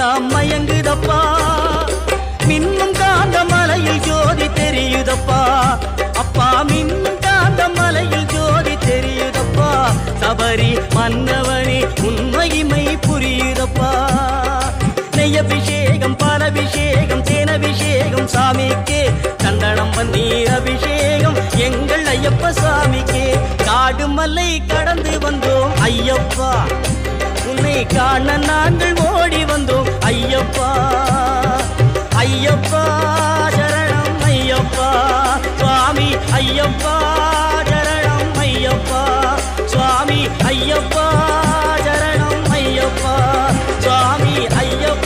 எல்லாம் மயங்குதப்பா மின்னும் காந்த மலையில் ஜோதி தெரியுதப்பா அப்பா மின்னும் காந்த மலையில் ஜோதி தெரியுதப்பா சபரி மன்னவனே உண்மைமை புரியுதப்பா நெய்யபிஷேகம் பாலபிஷேகம் தேனபிஷேகம் சாமிக்கே சந்தனம் பன்னீர் அபிஷேகம் எங்கள் ஐயப்ப சாமிக்கே காடு மலை கடந்து வந்தோம் ஐயப்பா உன்னை காண நாங்கள் ஓடி வந்தோம் ஐயப்பா ஐயப்பா சரணம் ஐயப்பா சுவாமி ஐயப்பா